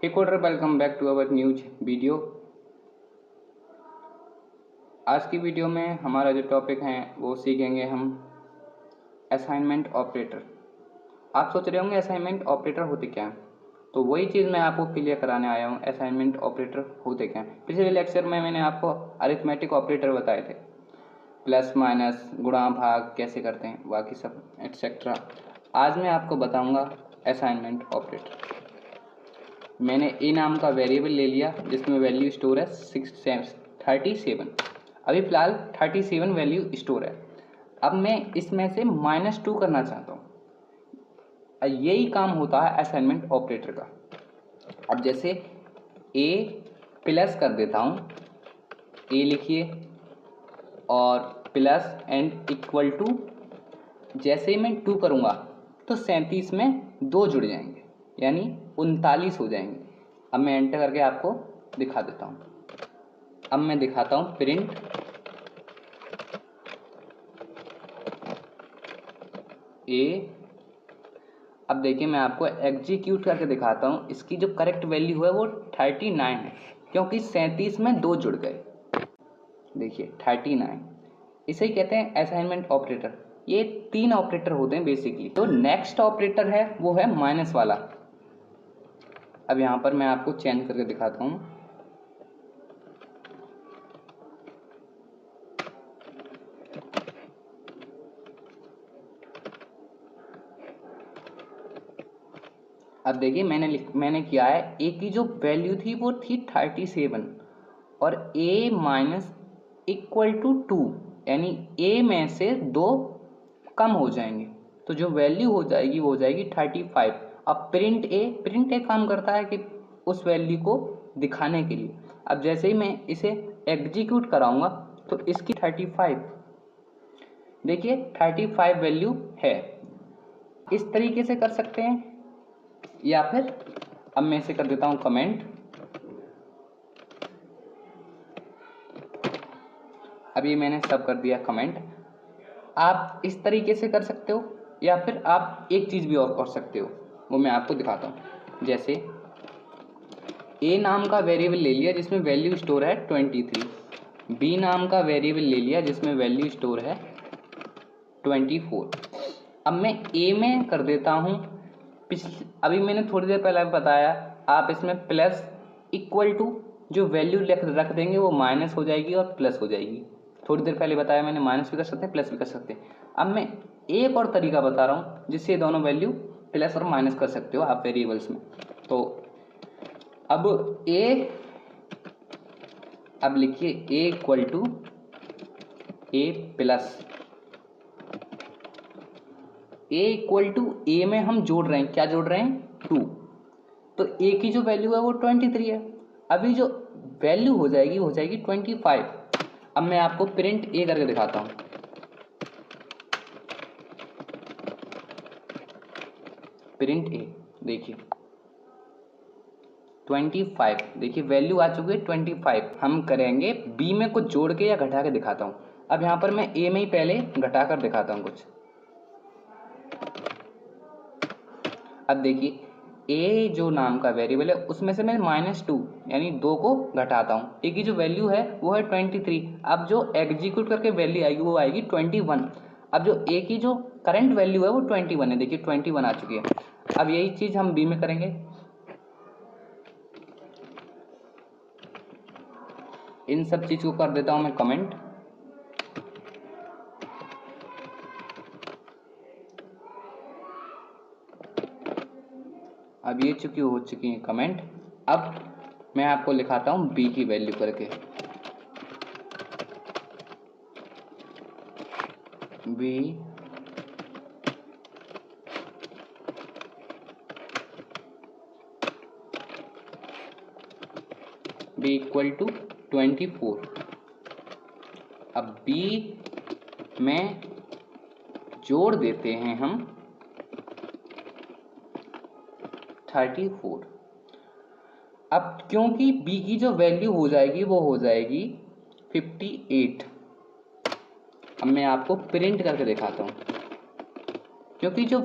Recorder welcome back to our news video. आज की video में हमारा जो टॉपिक है वो सीखेंगे हम असाइनमेंट ऑपरेटर। आप सोच रहे होंगे असाइनमेंट ऑपरेटर होते क्या हैं, तो वही चीज़ मैं आपको क्लियर कराने आया हूँ। असाइनमेंट ऑपरेटर होते क्या हैं? पिछले लेक्चर में मैंने आपको अरिथमेटिक ऑपरेटर बताए थे, प्लस माइनस गुणा भाग कैसे करते हैं, बाकी सब एटसेट्रा। आज मैं आपको बताऊँगा असाइनमेंट ऑपरेटर। मैंने ए नाम का वेरिएबल ले लिया जिसमें वैल्यू स्टोर है 37। अभी फ़िलहाल 37 वैल्यू स्टोर है। अब मैं इसमें से -2 करना चाहता हूँ। यही काम होता है असाइनमेंट ऑपरेटर का। अब जैसे ए प्लस कर देता हूँ, ए लिखिए और प्लस एंड इक्वल टू, जैसे ही मैं 2 करूँगा तो 37 में 2 जुड़ जाएंगे यानी 39 हो जाएंगे। अब मैं एंटर करके आपको दिखा देता हूँ। अब मैं दिखाता हूँ प्रिंट ए। अब देखिए मैं आपको एग्जीक्यूट करके दिखाता हूँ। इसकी जो करेक्ट वैल्यू है वो 39 है क्योंकि 37 में 2 जुड़ गए। देखिए 39, इसे ही कहते हैं असाइनमेंट ऑपरेटर। ये 3 ऑपरेटर होते हैं बेसिकली। तो नेक्स्ट ऑपरेटर है वो है माइनस वाला। अब यहाँ पर मैं आपको चेंज करके दिखाता हूँ। अब देखिए मैंने किया है, ए की जो वैल्यू थी वो थी 37 और ए माइनस इक्वल टू 2 यानी ए में से 2 कम हो जाएंगे तो जो वैल्यू हो जाएगी वो हो जाएगी 35। अब प्रिंट ए काम करता है कि उस वैल्यू को दिखाने के लिए। अब जैसे ही मैं इसे एग्जीक्यूट कराऊंगा तो इसकी 35, देखिए 35 वैल्यू है। इस तरीके से कर सकते हैं या फिर अब मैं इसे कर देता हूं कमेंट। अभी मैंने सब कर दिया कमेंट। आप इस तरीके से कर सकते हो या फिर आप एक चीज़ भी और कर सकते हो, वो मैं आपको दिखाता हूँ। जैसे ए नाम का वेरिएबल ले लिया जिसमें वैल्यू स्टोर है 23, बी नाम का वेरिएबल ले लिया जिसमें वैल्यू स्टोर है 24। अब मैं ए में कर देता हूँ, अभी मैंने थोड़ी देर पहले बताया, आप इसमें प्लस इक्वल टू जो वैल्यू रख देंगे वो माइनस हो जाएगी और प्लस हो जाएगी। थोड़ी देर पहले बताया मैंने, माइनस भी कर सकते हैं प्लस भी कर सकते हैं। अब मैं एक और तरीका बता रहा हूँ जिससे ये दोनों वैल्यू प्लस और माइनस कर सकते हो आप वेरिएबल्स में। तो अब अब लिखिए a equal to a plus, a equal to a में हम जोड़ रहे हैं, क्या जोड़ रहे हैं 2, तो ए की जो वैल्यू है वो 23 है। अभी जो वैल्यू हो जाएगी वो हो जाएगी 25। अब मैं आपको प्रिंट ए करके दिखाता हूँ। प्रिंट ए देखिए 25, देखिए वैल्यू आ चुकी है 25। हम करेंगे बी में कुछ जोड़ के या घटा के दिखाता हूँ। अब यहाँ पर मैं ए में ही पहले घटा कर दिखाता हूँ कुछ। अब देखिए ए जो नाम का वेरिएबल है उसमें से मैं -2 यानी 2 को घटाता हूँ। ए की जो वैल्यू है वो है 23। अब जो एग्जीक्यूट करके वैल्यू आएगी वो आएगी 21। अब जो ए की जो करंट वैल्यू है वो 21 है, देखिए 21 आ चुकी है। अब यही चीज़ हम बी में करेंगे। इन सब चीज़ को कर देता हूँ मैं कमेंट। अब ये हो चुकी है कमेंट। अब मैं आपको लिखाता हूँ बी की वैल्यू करके। B equal to 24। अब बी में जोड़ देते हैं हम 34। अब क्योंकि बी की जो वैल्यू हो जाएगी वो हो जाएगी 58। अब मैं आपको प्रिंट करके दिखाता हूँ, क्योंकि जो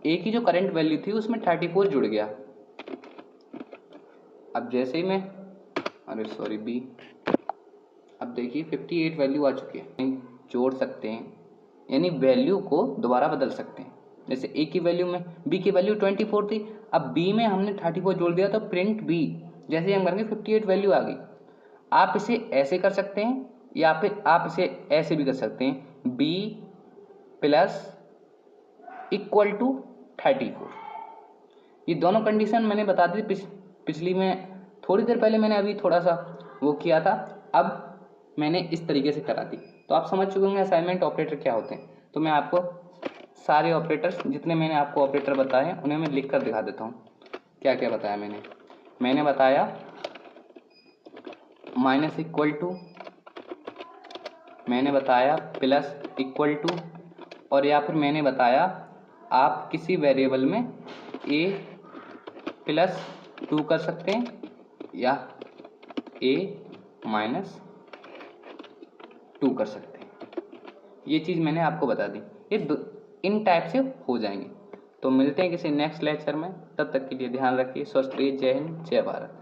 ए की जो करंट वैल्यू थी उसमें 34 जुड़ गया। अब जैसे ही मैं बी, अब देखिए 58 वैल्यू आ चुकी है। जोड़ सकते हैं, यानी वैल्यू को दोबारा बदल सकते हैं। जैसे ए की वैल्यू में बी की वैल्यू 24 थी, अब बी में हमने 34 जोड़ दिया तो प्रिंट बी, जैसे ही हम करेंगे 58 वैल्यू आ गई। आप इसे ऐसे कर सकते हैं या फिर आप इसे ऐसे भी कर सकते हैं, बी प्लस इक्वल टू 34। ये दोनों कंडीशन मैंने बता दी पिछली में, थोड़ी देर पहले मैंने अभी थोड़ा सा वो किया था, अब मैंने इस तरीके से करा दी। तो आप समझ चुके होंगे असाइनमेंट ऑपरेटर क्या होते हैं। तो मैं आपको सारे ऑपरेटर्स जितने मैंने आपको ऑपरेटर बताए हैं उन्हें मैं लिख कर दिखा देता हूँ। क्या क्या बताया मैंने बताया माइनस इक्वल टू, मैंने बताया प्लस इक्वल टू, और या फिर मैंने बताया आप किसी वेरिएबल में a प्लस 2 कर सकते हैं या a माइनस 2 कर सकते हैं। ये चीज़ मैंने आपको बता दी। ये इन टाइप से हो जाएंगे। तो मिलते हैं किसी नेक्स्ट लेक्चर में, तब तक के लिए ध्यान रखिए। स्वस्थ रहिए। जय हिंद, जय भारत।